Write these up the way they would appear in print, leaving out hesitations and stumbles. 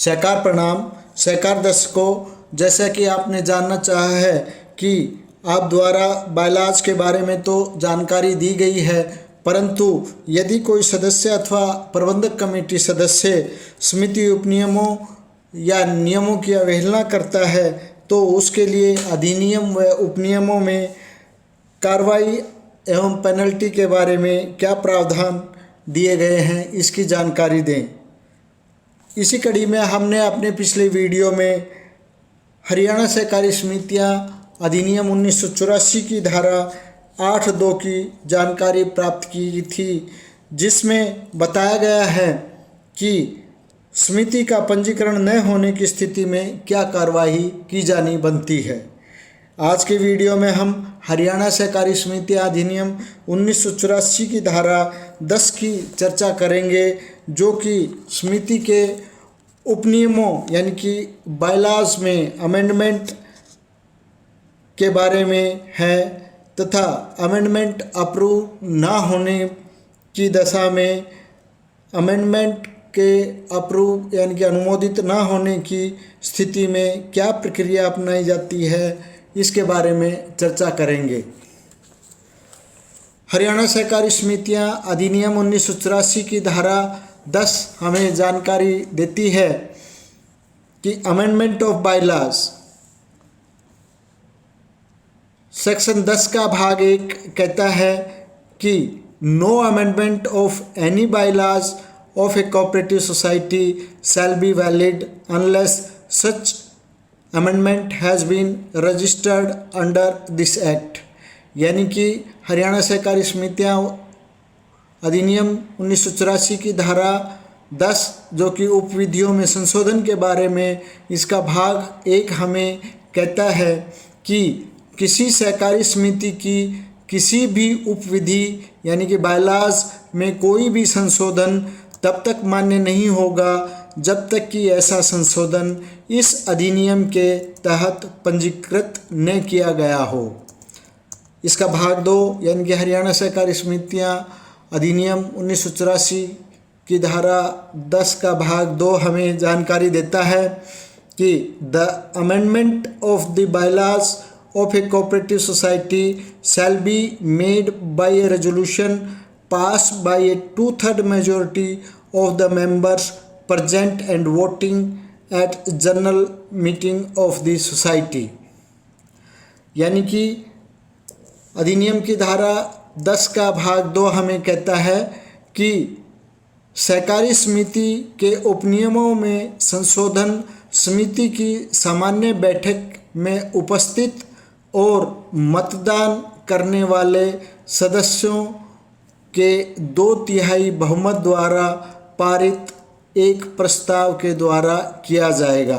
सहकार प्रणाम। सहकार दर्शकों, जैसा कि आपने जानना चाहा है कि आप द्वारा बायलॉज के बारे में तो जानकारी दी गई है, परंतु यदि कोई सदस्य अथवा प्रबंधक कमेटी सदस्य समिति उपनियमों या नियमों की अवहेलना करता है तो उसके लिए अधिनियम व उपनियमों में कार्रवाई एवं पेनल्टी के बारे में क्या प्रावधान दिए गए हैं, इसकी जानकारी दें। इसी कड़ी में हमने अपने पिछले वीडियो में हरियाणा सहकारी समितियां अधिनियम 1984 की धारा 8(2) की जानकारी प्राप्त की थी, जिसमें बताया गया है कि समिति का पंजीकरण न होने की स्थिति में क्या कार्रवाई की जानी बनती है। आज के वीडियो में हम हरियाणा सहकारी समिति अधिनियम 1984 की धारा 10 की चर्चा करेंगे, जो कि समिति के उपनियमों यानी कि बायलॉज में अमेंडमेंट के बारे में है तथा अमेंडमेंट अप्रूव ना होने की दशा में अमेंडमेंट के अप्रूव यानी कि अनुमोदित ना होने की स्थिति में क्या प्रक्रिया अपनाई जाती है, इसके बारे में चर्चा करेंगे। हरियाणा सहकारी समितियां अधिनियम 1984 की धारा 10 हमें जानकारी देती है कि अमेंडमेंट ऑफ बायलॉज सेक्शन 10 का भाग 1 कहता है कि no amendment of any bylaws of a cooperative society shall be valid unless such amendment has been registered under this act. यानी कि हरियाणा सहकारी समितियां अधिनियम 1984 की धारा 10 जो कि उपविधियों में संशोधन के बारे में इसका भाग 1 हमें कहता है कि किसी सहकारी समिति की किसी भी उपविधि यानी कि बायलॉज में कोई भी संशोधन तब तक मान्य नहीं होगा जब तक कि ऐसा संशोधन इस अधिनियम के तहत पंजीकृत न किया गया हो। इसका भाग 2 यानी कि हरियाणा सहकारी समितियां अधिनियम 1984 की धारा 10 का भाग 2 हमें जानकारी देता है कि the amendment of the bylaws of a cooperative society shall be made by A resolution passed by a 2/3 majority of the members present and voting at general meeting of the society। यानी कि अधिनियम की धारा 10 का भाग 2 हमें कहता है कि सहकारी समिति के उपनियमों में संशोधन समिति की सामान्य बैठक में उपस्थित और मतदान करने वाले सदस्यों के 2/3 बहुमत द्वारा पारित एक प्रस्ताव के द्वारा किया जाएगा।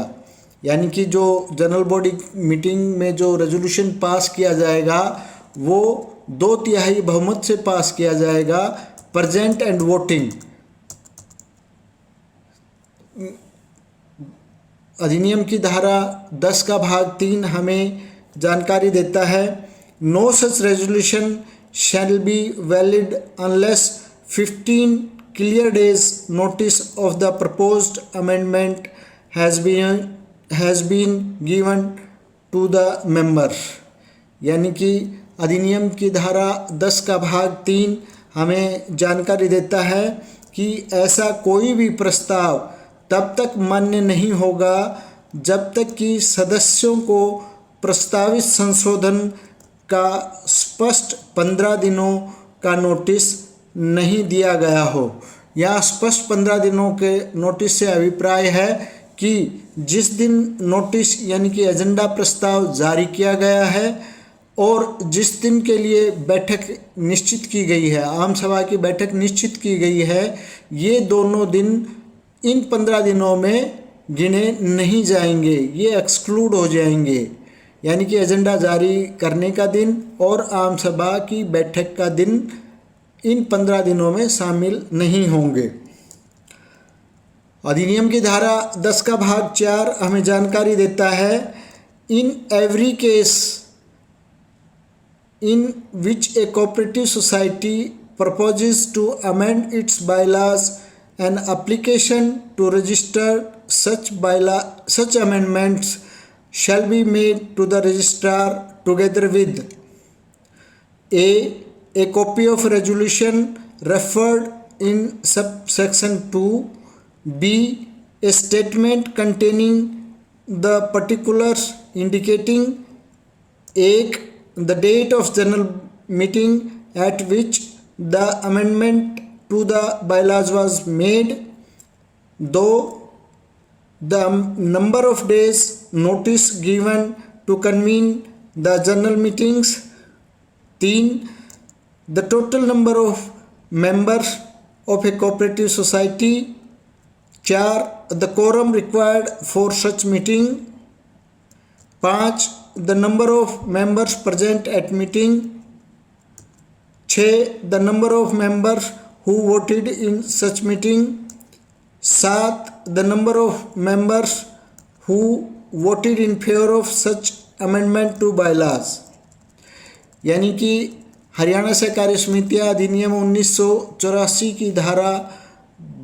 यानी कि जो जनरल बॉडी मीटिंग में जो रेजोल्यूशन पास किया जाएगा वो 2/3 बहुमत से पास किया जाएगा। प्रेजेंट एंड वोटिंग अधिनियम की धारा 10 का भाग 3 हमें जानकारी देता है no such resolution shall be valid unless 15 clear days notice of the proposed amendment has been given to the member। यानी कि अधिनियम की धारा 10 का भाग 3 हमें जानकारी देता है कि ऐसा कोई भी प्रस्ताव तब तक मान्य नहीं होगा जब तक कि सदस्यों को प्रस्तावित संशोधन का स्पष्ट 15 दिनों का नोटिस नहीं दिया गया हो। या स्पष्ट 15 दिनों के नोटिस से अभिप्राय है कि जिस दिन नोटिस यानी कि एजेंडा प्रस्ताव जारी किया गया है और जिस दिन के लिए बैठक निश्चित की गई है, आम सभा की बैठक निश्चित की गई है, ये दोनों दिन इन 15 दिनों में गिने नहीं जाएंगे, ये एक्सक्लूड हो जाएंगे। यानी कि एजेंडा जारी करने का दिन और आम सभा की बैठक का दिन इन 15 दिनों में शामिल नहीं होंगे। अधिनियम की धारा 10 का भाग 4 हमें जानकारी देता है in every case in which A cooperative society proposes to amend its bylaws, an application to register such amendments shall be made to the registrar together with a copy of resolution referred in subsection 2, b a statement containing the particulars indicating the date of general meeting at which the amendment to the bylaws was made, though the number of days notice given to convene the general meetings. 3. The total number of members of a cooperative society. 4. The quorum required for such meeting. 5. The number of members present at meeting. 6. The number of members who voted in such meeting. 7. The number of members who voted in favor of such amendment to bylaws. यानी कि हरियाणा सहकारी समितियां अधिनियम 1984 की धारा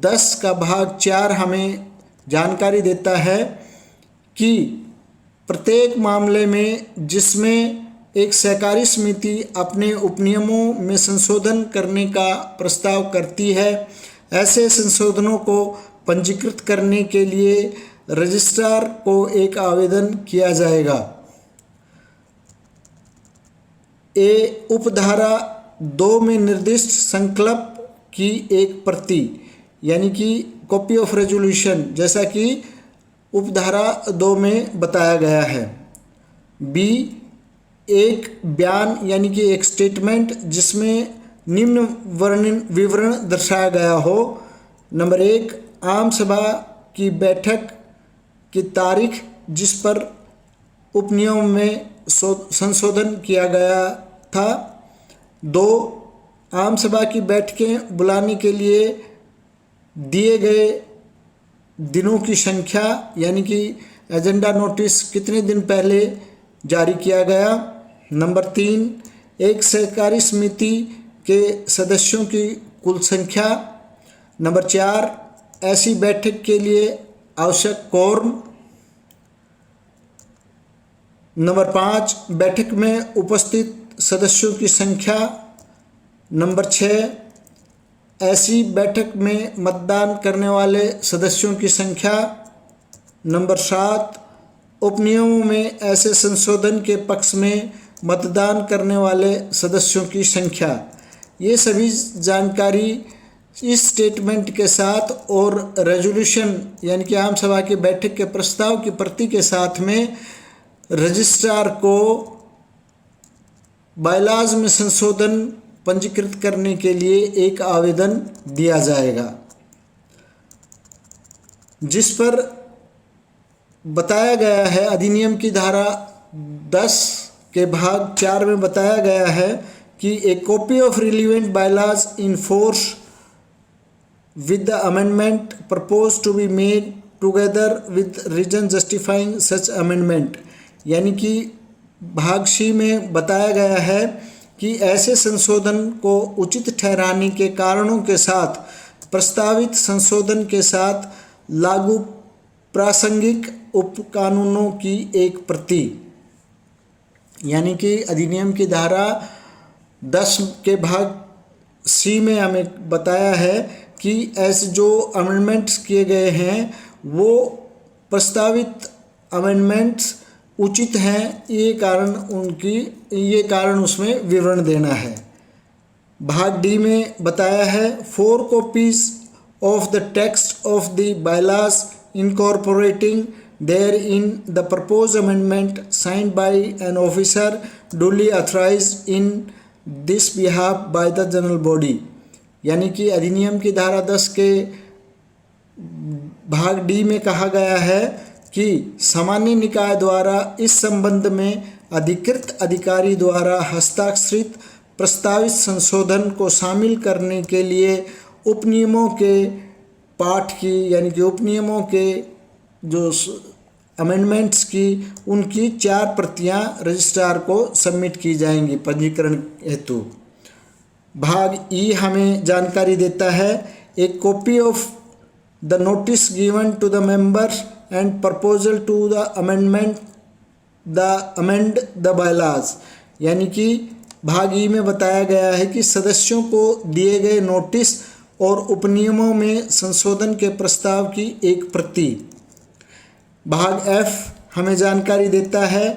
10 का भाग 4 हमें जानकारी देता है कि प्रत्येक मामले में जिसमें एक सहकारी समिति अपने उपनियमों में संशोधन करने का प्रस्ताव करती है, ऐसे संशोधनों को पंजीकृत करने के लिए रजिस्ट्रार को एक आवेदन किया जाएगा। उपधारा 2 में निर्दिष्ट संकल्प की एक प्रति यानी कि कॉपी ऑफ रेजोल्यूशन, जैसा कि उपधारा 2 में बताया गया है। बी एक बयान यानी कि एक स्टेटमेंट जिसमें निम्न विवरण दर्शाया गया हो। नंबर 1 आम सभा की बैठक की तारीख जिस पर उपनियम में संशोधन किया गया था। 2 आम सभा की बैठकें बुलाने के लिए दिए गए दिनों की संख्या यानी कि एजेंडा नोटिस कितने दिन पहले जारी किया गया। नंबर 3 एक सहकारी समिति के सदस्यों की कुल संख्या। नंबर 4 ऐसी बैठक के लिए आवश्यक कोरम। नंबर 5 बैठक में उपस्थित सदस्यों की संख्या। नंबर 6 ऐसी बैठक में मतदान करने वाले सदस्यों की संख्या। नंबर 7 उपनियमों में ऐसे संशोधन के पक्ष में मतदान करने वाले सदस्यों की संख्या। ये सभी जानकारी इस स्टेटमेंट के साथ और रेजोल्यूशन यानी कि आम सभा की बैठक के प्रस्ताव की प्रति के साथ में रजिस्ट्रार को बायलॉज में संशोधन पंजीकृत करने के लिए एक आवेदन दिया जाएगा, जिस पर बताया गया है अधिनियम की धारा 10 के भाग 4 में बताया गया है कि ए copy of relevant bylaws in force with the amendment proposed to be made together with reason justifying such amendment। यानी कि भाग सी में बताया गया है कि ऐसे संशोधन को उचित ठहराने के कारणों के साथ प्रस्तावित संशोधन के साथ लागू प्रासंगिक उपकानूनों की एक प्रति। यानी कि अधिनियम की धारा 10 के भाग सी में हमें बताया है कि ऐसे जो अमेंडमेंट्स किए गए हैं वो प्रस्तावित अमेंडमेंट्स उचित हैं, ये कारण उसमें विवरण देना है। भाग डी में बताया है 4 copies of the text of the bylaws incorporating therein the proposed amendment signed by an officer duly authorized in this behalf by the general body। यानी कि अधिनियम की धारा 10 के भाग डी में कहा गया है कि सामान्य निकाय द्वारा इस संबंध में अधिकृत अधिकारी द्वारा हस्ताक्षरित प्रस्तावित संशोधन को शामिल करने के लिए उपनियमों के पाठ की यानी कि उपनियमों के जो अमेंडमेंट्स की उनकी 4 प्रतियां रजिस्ट्रार को सबमिट की जाएंगी पंजीकरण हेतु। भाग ई हमें जानकारी देता है एक copy of the notice given to the member and proposal to the amend the bylaws. यानी कि भाग ई में बताया गया है कि सदस्यों को दिए गए नोटिस और उपनियमों में संशोधन के प्रस्ताव की एक प्रति। भाग एफ हमें जानकारी देता है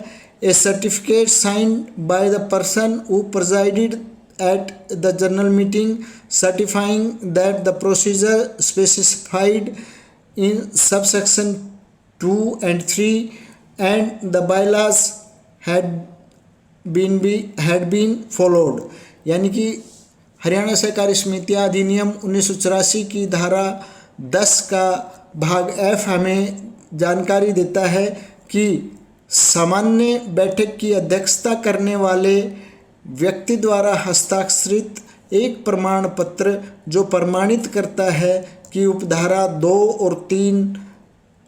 a certificate signed by the person who presided at the general meeting certifying that the procedure specified in subsection 2 and 3 and the bylaws had been followed। यानी कि हरियाणा सहकारी समितियां अधिनियम 1984 की धारा 10 का भाग एफ हमें जानकारी देता है कि सामान्य बैठक की अध्यक्षता करने वाले व्यक्ति द्वारा हस्ताक्षरित एक प्रमाण पत्र जो प्रमाणित करता है कि उपधारा 2 और 3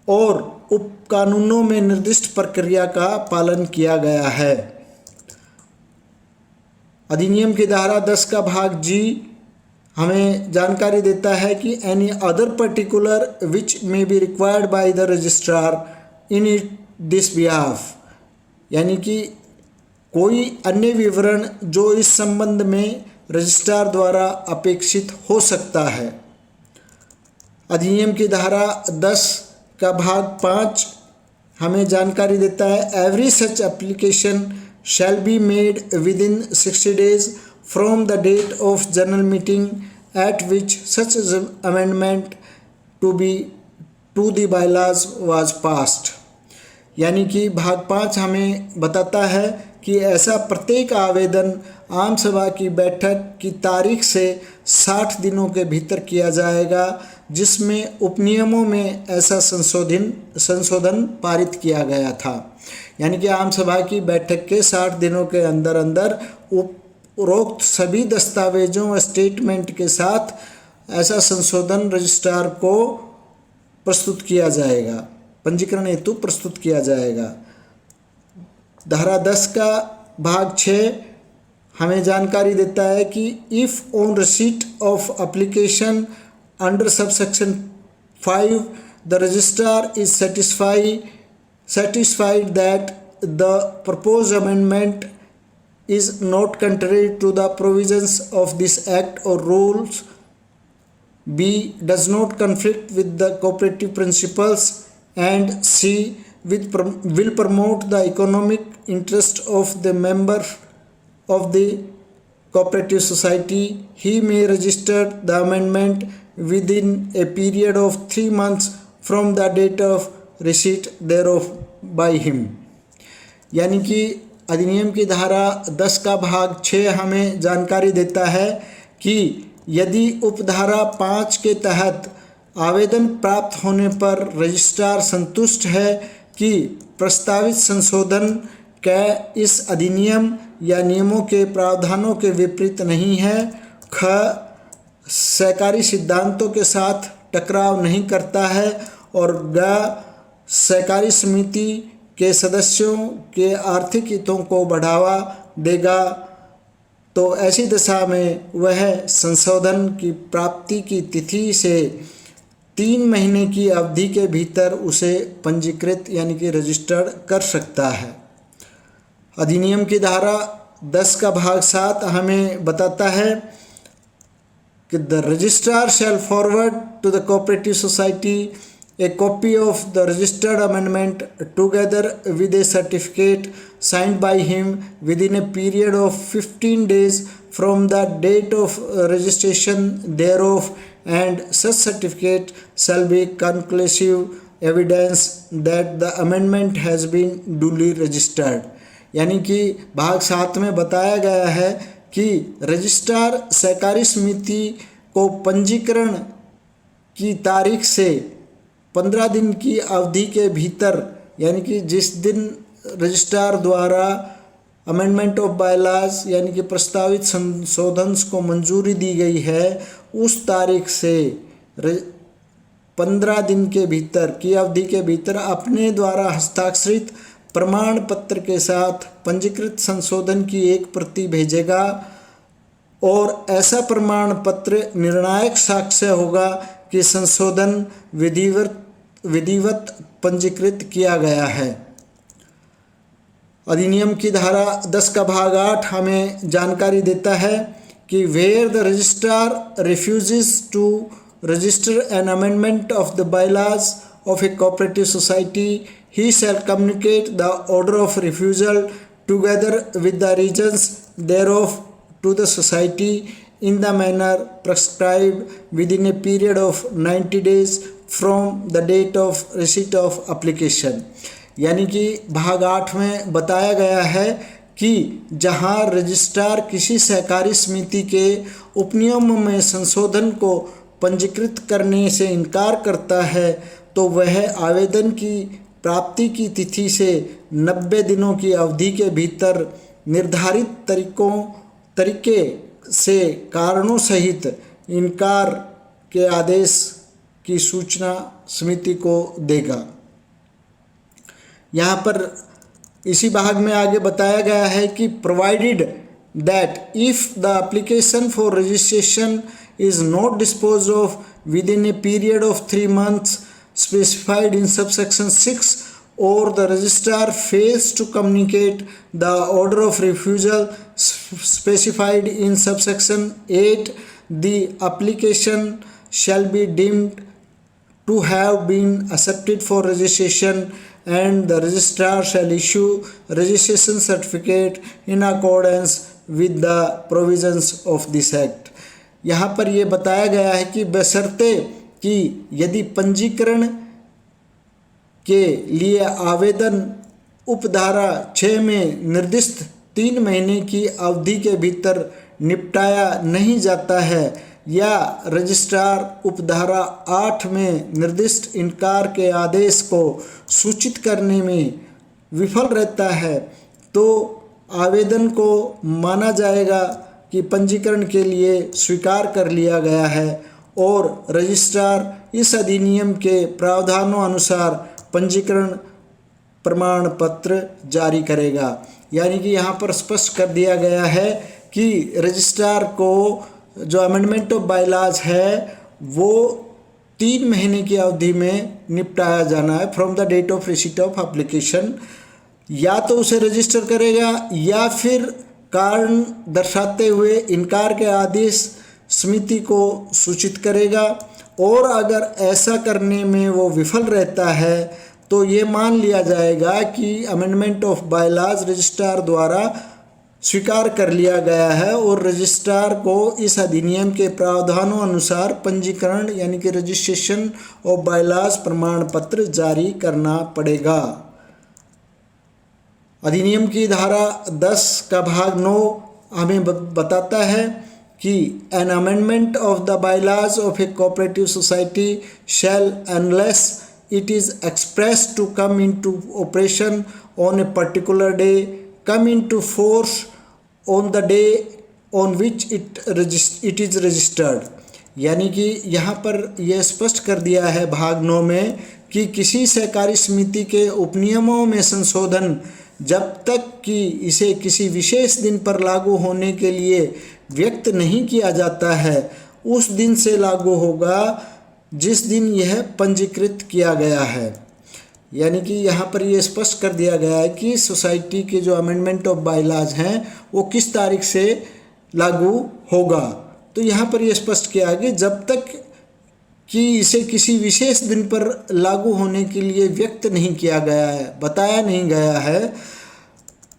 और उप कानूनों में निर्दिष्ट प्रक्रिया का पालन किया गया है। अधिनियम की धारा 10 का भाग जी हमें जानकारी देता है कि any other particular which may be required by the registrar in this behalf. यानी कि कोई अन्य विवरण जो इस संबंध में रजिस्ट्रार द्वारा अपेक्षित हो सकता है। अधिनियम की धारा 10 का भाग 5 हमें जानकारी देता है every such application shall be made within 60 days from the date of general meeting at which such amendment to the bylaws was passed. यानी कि भाग 5 हमें बताता है कि ऐसा प्रत्येक आवेदन आम सभा की बैठक की तारीख से 60 दिनों के भीतर किया जाएगा जिसमें उपनियमों में ऐसा संशोधन पारित किया गया था। यानी कि आम सभा की बैठक के 60 दिनों के अंदर अंदर उपरोक्त सभी दस्तावेजों व स्टेटमेंट के साथ ऐसा संशोधन रजिस्ट्रार को प्रस्तुत किया जाएगा, पंजीकरण हेतु प्रस्तुत किया जाएगा। धारा 10 का भाग 6 हमें जानकारी देता है कि if on receipt of application under subsection 5 the registrar is satisfied that the proposed amendment is not contrary to the provisions of this act or rules, B does not conflict with the cooperative principles, and C will promote the economic interest of the member of the cooperative society, he may register the amendment within a period of 3 months from the date of receipt thereof by him। यानी कि अधिनियम की धारा 10 का भाग 6 हमें जानकारी देता है कि यदि उपधारा 5 के तहत आवेदन प्राप्त होने पर रजिस्ट्रार संतुष्ट है कि प्रस्तावित संशोधन के इस अधिनियम या नियमों के प्रावधानों के विपरीत नहीं है, ख सहकारी सिद्धांतों के साथ टकराव नहीं करता है और ग सहकारी समिति के सदस्यों के आर्थिक हितों को बढ़ावा देगा, तो ऐसी दशा में वह संशोधन की प्राप्ति की तिथि से 3 महीने की अवधि के भीतर उसे पंजीकृत यानी कि रजिस्टर्ड कर सकता है। अधिनियम की धारा 10 का भाग 7 हमें बताता है कि the registrar shall forward to the cooperative society a copy of the registered amendment together with a certificate signed by him within a period of 15 days from the date of registration thereof, and such certificate shall be conclusive evidence that the amendment has been duly registered। यानी कि भाग 7 में बताया गया है कि registrar सहकारी समिति को पंजीकरण की तारीख से 15 दिन की अवधि के भीतर, यानी कि जिस दिन रजिस्ट्रार द्वारा अमेंडमेंट ऑफ बायलॉज यानी कि प्रस्तावित संशोधन को मंजूरी दी गई है, उस तारीख से 15 दिन के भीतर की अवधि के भीतर अपने द्वारा हस्ताक्षरित प्रमाण पत्र के साथ पंजीकृत संशोधन की एक प्रति भेजेगा और ऐसा प्रमाण पत्र निर्णायक साक्ष्य होगा कि संशोधन विधिवत पंजीकृत किया गया है। अधिनियम की धारा 10 का भाग 8 हमें जानकारी देता है कि where the registrar refuses to register an amendment of the bylaws of a cooperative society he shall communicate the order of refusal together with the reasons thereof to the society in the manner prescribed within a period of 90 days from the date of receipt of application। यानी कि भाग 8 में बताया गया है कि जहां registrar किसी सहकारी समिति के उपनियमों में संशोधन को पंजीकृत करने से इनकार करता है तो वह आवेदन की प्राप्ति की तिथि से 90 दिनों की अवधि के भीतर निर्धारित तरीके से कारणों सहित इनकार के आदेश की सूचना समिति को देगा। यहाँ पर इसी भाग में आगे बताया गया है कि provided that if the application for registration is not dispose of with in a period of 3 months specified in subsection 6 or the registrar fails to communicate the order of refusal specified in subsection 8, the application shall be deemed to have been accepted for registration and the registrar shall issue registration certificate in accordance with the provisions of this act। यहाँ पर ये बताया गया है कि बशर्ते कि यदि पंजीकरण के लिए आवेदन उपधारा 6 में निर्दिष्ट 3 महीने की अवधि के भीतर निपटाया नहीं जाता है या रजिस्ट्रार उपधारा 8 में निर्दिष्ट इनकार के आदेश को सूचित करने में विफल रहता है तो आवेदन को माना जाएगा कि पंजीकरण के लिए स्वीकार कर लिया गया है और रजिस्ट्रार इस अधिनियम के प्रावधानों अनुसार पंजीकरण प्रमाण पत्र जारी करेगा। यानी कि यहाँ पर स्पष्ट कर दिया गया है कि रजिस्ट्रार को जो अमेंडमेंट ऑफ बायलॉज है वो 3 महीने की अवधि में निपटाया जाना है from the date of receipt of application. या तो उसे रजिस्टर करेगा या फिर कारण दर्शाते हुए इनकार के आदेश समिति को सूचित करेगा और अगर ऐसा करने में वो विफल रहता है तो ये मान लिया जाएगा कि अमेंडमेंट ऑफ बायलॉज रजिस्ट्रार द्वारा स्वीकार कर लिया गया है और रजिस्ट्रार को इस अधिनियम के प्रावधानों अनुसार पंजीकरण यानी कि रजिस्ट्रेशन ऑफ बायलॉज प्रमाण पत्र जारी करना पड़ेगा। अधिनियम की धारा 10 का भाग 9 हमें बताता है कि an amendment of the bylaws of a cooperative society shall, unless it is expressed to come into operation on a particular day, come into force on the day on which it is registered। यानी कि यहाँ पर यह स्पष्ट कर दिया है भाग 9 में कि किसी सहकारी समिति के उपनियमों में संशोधन जब तक कि इसे किसी विशेष दिन पर लागू होने के लिए व्यक्त नहीं किया जाता है उस दिन से लागू होगा जिस दिन यह पंजीकृत किया गया है। यानी कि यहाँ पर यह स्पष्ट कर दिया गया है कि सोसाइटी के जो अमेंडमेंट ऑफ बायलॉज हैं वो किस तारीख से लागू होगा। तो यहाँ पर यह स्पष्ट किया है कि जब तक कि इसे किसी विशेष दिन पर लागू होने के लिए व्यक्त नहीं किया गया है, बताया नहीं गया है,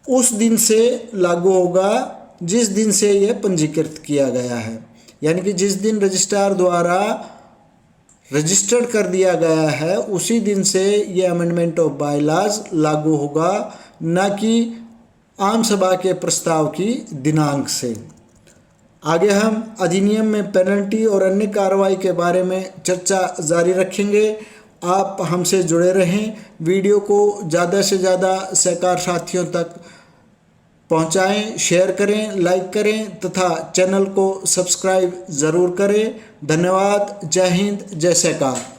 उस दिन से लागू होगा जिस दिन से यह पंजीकृत किया गया है। यानी कि जिस दिन रजिस्ट्रार द्वारा रजिस्टर्ड कर दिया गया है उसी दिन से ये अमेंडमेंट ऑफ बायलॉज लागू होगा, न कि आम सभा के प्रस्ताव की दिनांक से। आगे हम अधिनियम में पेनल्टी और अन्य कार्रवाई के बारे में चर्चा जारी रखेंगे। आप हमसे जुड़े रहें, वीडियो को ज़्यादा से ज़्यादा सहकार साथियों तक पहुंचाएं, शेयर करें, लाइक करें तथा चैनल को सब्सक्राइब ज़रूर करें। धन्यवाद। जय हिंद, जय सहकार।